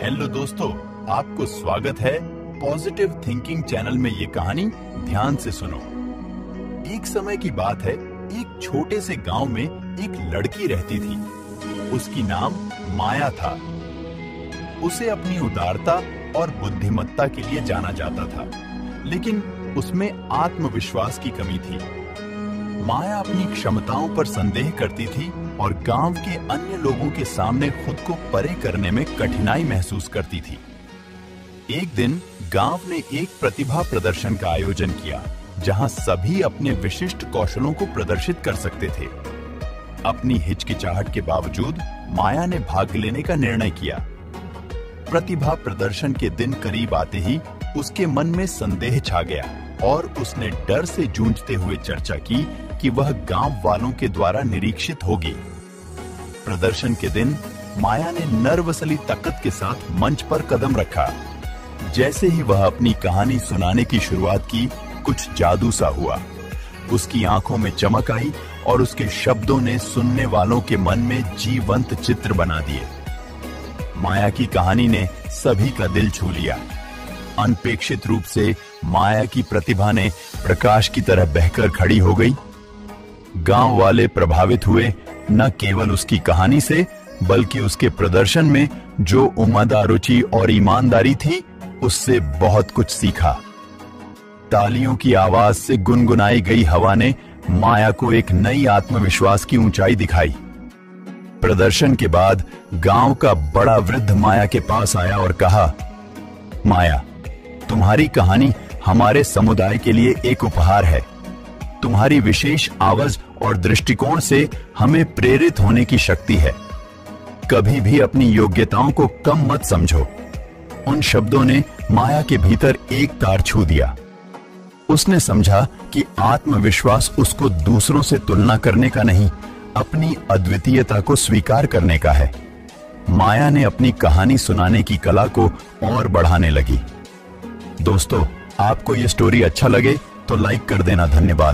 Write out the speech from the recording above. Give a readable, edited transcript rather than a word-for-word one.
Hello दोस्तों, आपको स्वागत है पॉजिटिव थिंकिंग चैनल में। ये कहानी ध्यान से सुनो। एक समय की बात है, एक छोटे से गांव में एक लड़की रहती थी। उसकी नाम माया था। उसे अपनी उदारता और बुद्धिमत्ता के लिए जाना जाता था, लेकिन उसमें आत्मविश्वास की कमी थी। माया अपनी क्षमताओं पर संदेह करती थी और गांव के अन्य लोगों के सामने खुद को परे करने में कठिनाई महसूस करती थी। एक दिन गांव ने एक प्रतिभा प्रदर्शन का आयोजन किया, जहां सभी अपने विशिष्ट कौशलों को प्रदर्शित कर सकते थे। अपनी हिचकिचाहट के बावजूद माया ने भाग लेने का निर्णय किया। प्रतिभा प्रदर्शन के दिन करीब आते ही उसके मन में संदेह छा गया और उसने डर से जूझते हुए चर्चा की कि वह गांव वालों के द्वारा निरीक्षित होगी। प्रदर्शन के दिन माया ने नर्वसली ताकत के साथ मंच पर कदम रखा। जैसे ही वह अपनी कहानी सुनाने की शुरुआत की, कुछ जादू सा हुआ। उसकी आंखों में चमक आई और उसके शब्दों ने सुनने वालों के मन में जीवंत चित्र बना दिए। माया की कहानी ने सभी का दिल छू लिया। अनपेक्षित रूप से माया की प्रतिभा ने प्रकाश की तरह बहकर खड़ी हो गई। गांव वाले प्रभावित हुए, न केवल उसकी कहानी से, बल्कि उसके प्रदर्शन में जो उम्दा रुचि और ईमानदारी थी, उससे बहुत कुछ सीखा। तालियों की आवाज से गुनगुनाई गई हवा ने माया को एक नई आत्मविश्वास की ऊंचाई दिखाई। प्रदर्शन के बाद गांव का बड़ा वृद्ध माया के पास आया और कहा, माया, तुम्हारी कहानी हमारे समुदाय के लिए एक उपहार है। तुम्हारी विशेष आवाज और दृष्टिकोण से हमें प्रेरित होने की शक्ति है। कभी भी अपनी योग्यताओं को कम मत समझो। उन शब्दों ने माया के भीतर एक तार छू दिया। उसने समझा कि आत्मविश्वास उसको दूसरों से तुलना करने का नहीं, अपनी अद्वितीयता को स्वीकार करने का है। माया ने अपनी कहानी सुनाने की कला को और बढ़ाने लगी। दोस्तों, आपको ये स्टोरी अच्छा लगे तो लाइक कर देना। धन्यवाद।